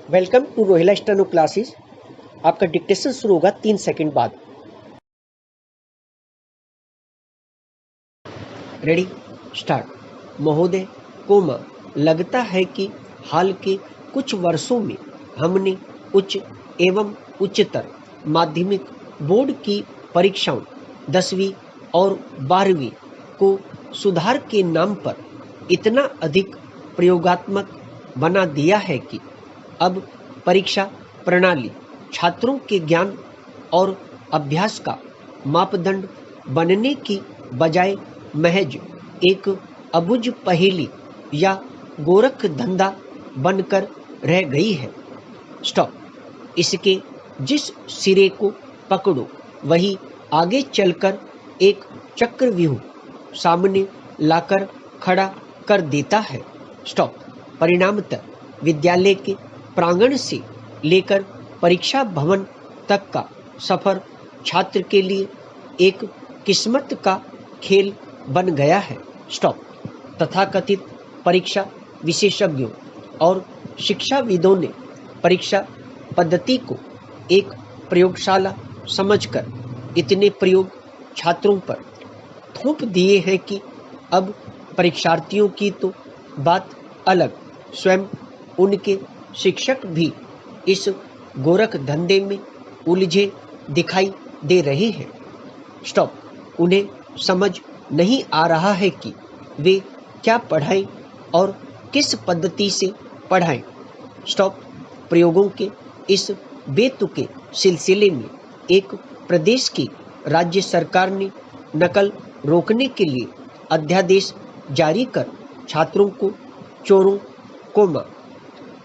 Welcome to Rohila steno classes. आपका dictation शुरू होगा 3 सेकंड बाद। Ready, start. महोदय, लगता है कि हाल के कुछ वर्षों में हमने उच्च एवं उच्चतर माध्यमिक बोर्ड की परीक्षाओं 10वीं और 12वीं को सुधार के नाम पर इतना अधिक प्रयोगात्मक बना दिया है कि अब परीक्षा प्रणाली छात्रों के ज्ञान और अभ्यास का मापदंड बनने की बजाय महज एक अबुझ पहेली या गोरख धंधा बनकर रह गई है। स्टॉप। इसके जिस सिरे को पकड़ो वही आगे चलकर एक चक्रव्यूह सामने लाकर खड़ा कर देता है। स्टॉप। परिणामतः विद्यालय के प्रांगण से लेकर परीक्षा भवन तक का सफर छात्र के लिए एक किस्मत का खेल बन गया है। स्टॉप। तथाकथित परीक्षा विशेषज्ञों और शिक्षाविदों ने परीक्षा पद्धति को एक प्रयोगशाला समझकर इतने प्रयोग छात्रों पर थोप दिए हैं कि अब परीक्षार्थियों की तो बात अलग, स्वयं उनके शिक्षक भी इस गोरख धंधे में उलझे दिखाई दे रहे हैं। स्टॉप। उन्हें समझ नहीं आ रहा है कि वे क्या पढ़ाएं और किस पद्धति से पढ़ाएं। स्टॉप। प्रयोगों के इस बेतुके सिलसिले में एक प्रदेश की राज्य सरकार ने नकल रोकने के लिए अध्यादेश जारी कर छात्रों को चोरों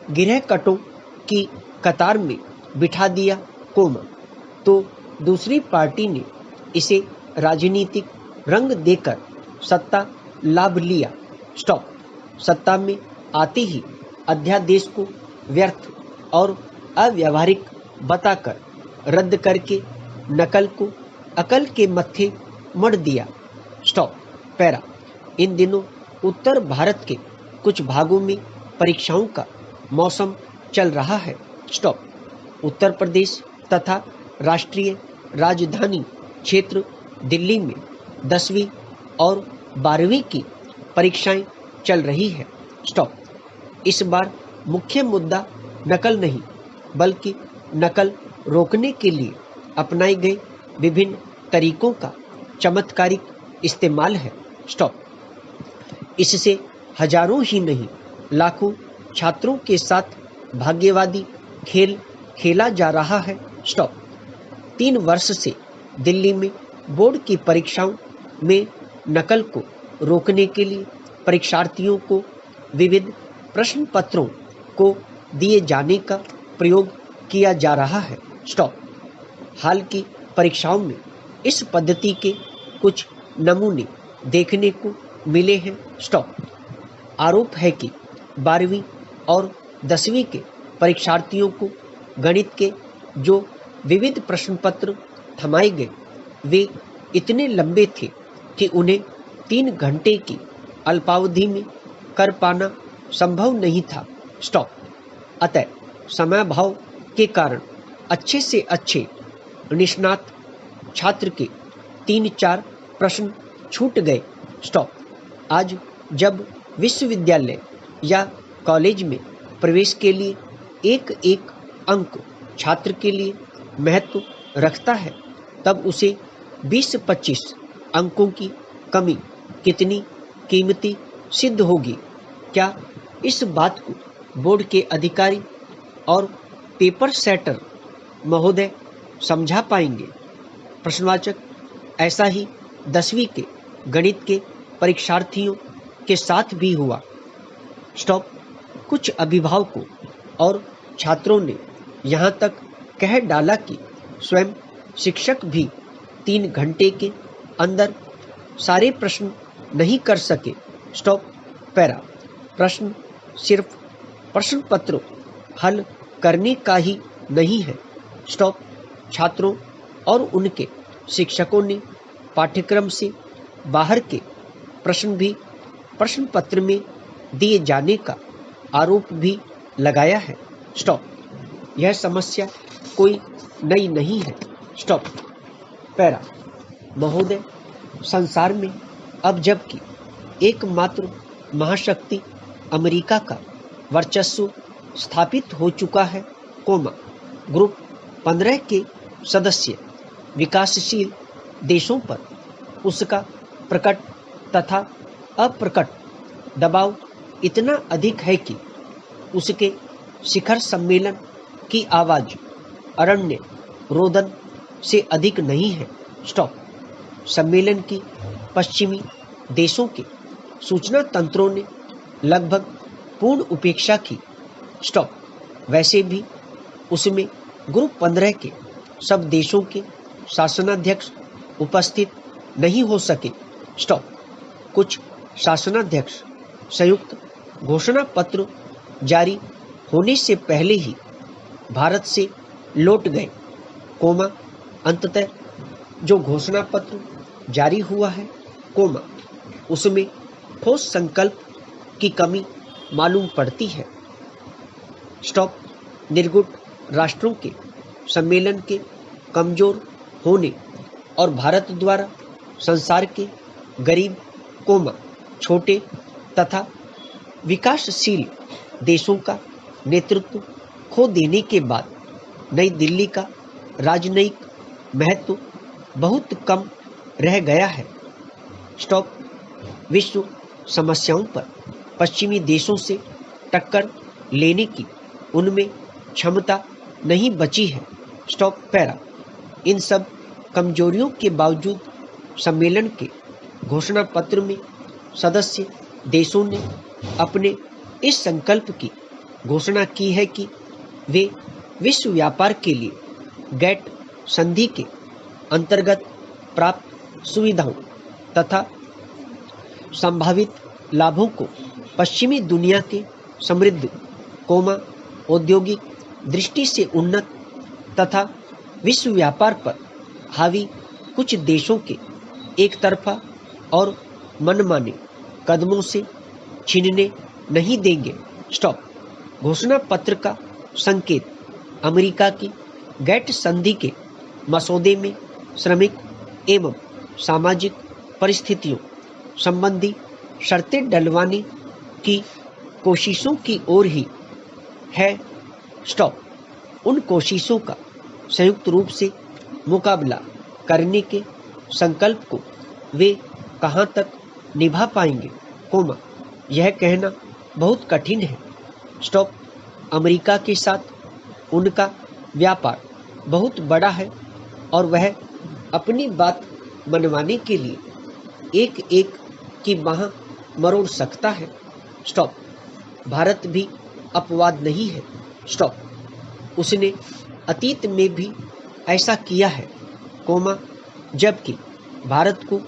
गिरहकटों की कतार में बिठा दिया तो दूसरी पार्टी ने इसे राजनीतिक रंग देकर सत्ता लाभ लिया। स्टॉप। सत्ता में आते ही अध्यादेश को व्यर्थ और अव्यावहारिक बताकर रद्द करके नकल को अकल के मत्थे मढ़ दिया। स्टॉप। पैरा। इन दिनों उत्तर भारत के कुछ भागों में परीक्षाओं का मौसम चल रहा है। स्टॉप। उत्तर प्रदेश तथा राष्ट्रीय राजधानी क्षेत्र दिल्ली में 10वीं और 12वीं की परीक्षाएं चल रही है। स्टॉप। इस बार मुख्य मुद्दा नकल नहीं बल्कि नकल रोकने के लिए अपनाए गए विभिन्न तरीकों का चमत्कारिक इस्तेमाल है। स्टॉप। इससे हजारों ही नहीं लाखों छात्रों के साथ भाग्यवादी खेल खेला जा रहा है। स्टॉप। 3 वर्ष से दिल्ली में बोर्ड की परीक्षाओं में नकल को रोकने के लिए परीक्षार्थियों को विविध प्रश्न पत्रों को दिए जाने का प्रयोग किया जा रहा है। स्टॉप। हाल की परीक्षाओं में इस पद्धति के कुछ नमूने देखने को मिले हैं। स्टॉप। आरोप है कि 12वीं और 10वीं के परीक्षार्थियों को गणित के जो विविध प्रश्न पत्र थमाए गए वे इतने लंबे थे कि उन्हें 3 घंटे की अल्पावधि में कर पाना संभव नहीं था। स्टॉप। अतः समयाभाव के कारण अच्छे से अच्छे निष्णात छात्र के 3-4 प्रश्न छूट गए। स्टॉप। आज जब विश्वविद्यालय या कॉलेज में प्रवेश के लिए एक अंक छात्र के लिए महत्व रखता है तब उसे 20-25 अंकों की कमी कितनी कीमती सिद्ध होगी। क्या इस बात को बोर्ड के अधिकारी और पेपर सेटर महोदय समझा पाएंगे? प्रश्नवाचक। ऐसा ही 10वीं के गणित के परीक्षार्थियों के साथ भी हुआ। स्टॉप। कुछ अभिभावकों और छात्रों ने यहाँ तक कह डाला कि स्वयं शिक्षक भी 3 घंटे के अंदर सारे प्रश्न नहीं कर सके। स्टॉप। पैरा। प्रश्न सिर्फ प्रश्न पत्र हल करने का ही नहीं है। स्टॉप। छात्रों और उनके शिक्षकों ने पाठ्यक्रम से बाहर के प्रश्न भी प्रश्न पत्र में दिए जाने का आरोप भी लगाया है। स्टॉप। यह समस्या कोई नई नहीं है। स्टॉप। पैरा। महोदय, संसार में अब जबकि एकमात्र महाशक्ति अमेरिका का वर्चस्व स्थापित हो चुका है, ग्रुप 15 के सदस्य विकासशील देशों पर उसका प्रकट तथा अप्रकट दबाव इतना अधिक है कि उसके शिखर सम्मेलन की आवाज अरण्य रोदन से अधिक नहीं है। स्टॉप। सम्मेलन की पश्चिमी देशों के सूचना तंत्रों ने लगभग पूर्ण उपेक्षा की। स्टॉप। वैसे भी उसमें ग्रुप 15 के सब देशों के शासनाध्यक्ष उपस्थित नहीं हो सके। स्टॉप। कुछ शासनाध्यक्ष संयुक्त घोषणा पत्र जारी होने से पहले ही भारत से लौट गए, अंततः जो घोषणा पत्र जारी हुआ है, उसमें ठोस संकल्प की कमी मालूम पड़ती है। स्टॉप। निर्गुण राष्ट्रों के सम्मेलन के कमजोर होने और भारत द्वारा संसार के गरीब, छोटे तथा विकासशील देशों का नेतृत्व खो देने के बाद नई दिल्ली का राजनयिक महत्व बहुत कम रह गया है। स्टॉप। विश्व समस्याओं पर पश्चिमी देशों से टक्कर लेने की उनमें क्षमता नहीं बची है। स्टॉप। पैरा। इन सब कमजोरियों के बावजूद सम्मेलन के घोषणा पत्र में सदस्य देशों ने अपने इस संकल्प की घोषणा की है कि वे विश्व व्यापार के लिए गैट संधि के अंतर्गत प्राप्त सुविधाओं तथा संभावित लाभों को पश्चिमी दुनिया के समृद्ध, औद्योगिक दृष्टि से उन्नत तथा विश्व व्यापार पर हावी कुछ देशों के एक तरफा और मनमाने कदमों से छीनने नहीं देंगे। स्टॉप। घोषणा पत्र का संकेत अमेरिका की गैट संधि के मसौदे में श्रमिक एवं सामाजिक परिस्थितियों संबंधी शर्तें डलवाने की कोशिशों की ओर ही है। स्टॉप। उन कोशिशों का संयुक्त रूप से मुकाबला करने के संकल्प को वे कहां तक निभा पाएंगे, यह कहना बहुत कठिन है। स्टॉप। अमेरिका के साथ उनका व्यापार बहुत बड़ा है और वह अपनी बात मनवाने के लिए एक एक की बाह मरोड़ सकता है। स्टॉप। भारत भी अपवाद नहीं है। स्टॉप। उसने अतीत में भी ऐसा किया है, जबकि भारत को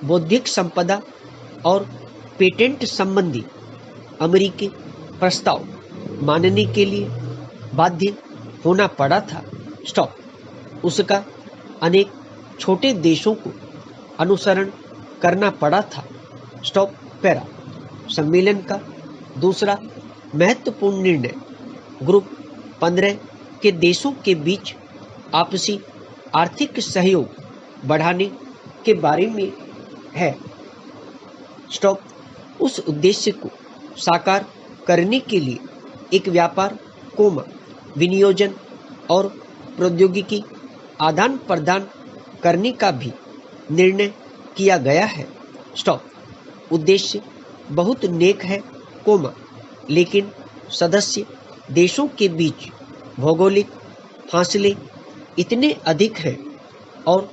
बौद्धिक संपदा और पेटेंट संबंधी अमेरिकी प्रस्ताव मानने के लिए बाध्य होना पड़ा था। स्टॉप। उसका अनेक छोटे देशों को अनुसरण करना पड़ा था। स्टॉप। पैरा। सम्मेलन का दूसरा महत्वपूर्ण निर्णय ग्रुप 15 के देशों के बीच आपसी आर्थिक सहयोग बढ़ाने के बारे में है। स्टॉप। उस उद्देश्य को साकार करने के लिए एक व्यापार, विनियोजन और प्रौद्योगिकी आदान प्रदान करने का भी निर्णय किया गया है। स्टॉप। उद्देश्य बहुत नेक है, लेकिन सदस्य देशों के बीच भौगोलिक फासले इतने अधिक हैं और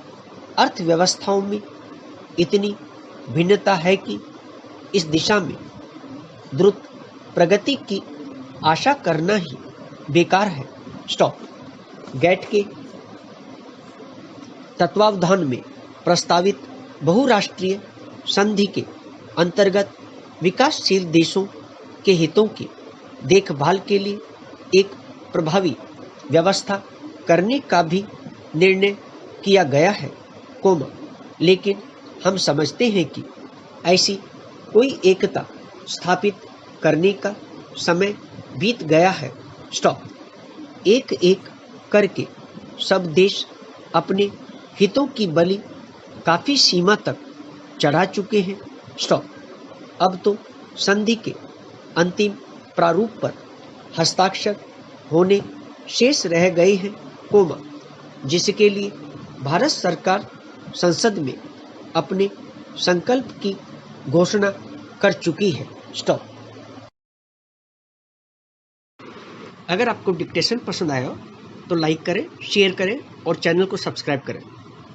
अर्थव्यवस्थाओं में इतनी भिन्नता है कि इस दिशा में द्रुत प्रगति की आशा करना ही बेकार है। स्टॉप। गैट के तत्वावधान में प्रस्तावित बहुराष्ट्रीय संधि के अंतर्गत विकासशील देशों के हितों की देखभाल के लिए एक प्रभावी व्यवस्था करने का भी निर्णय किया गया है, लेकिन हम समझते हैं कि ऐसी कोई एकता स्थापित करने का समय बीत गया है। स्टॉप। एक एक करके सब देश अपने हितों की बलि काफी सीमा तक चढ़ा चुके हैं। स्टॉप। अब तो संधि के अंतिम प्रारूप पर हस्ताक्षर होने शेष रह गए हैं, कोमा, जिसके लिए भारत सरकार संसद में अपने संकल्प की घोषणा कर चुकी है। स्टॉप। अगर आपको डिक्टेशन पसंद आया हो तो लाइक करें, शेयर करें और चैनल को सब्सक्राइब करें।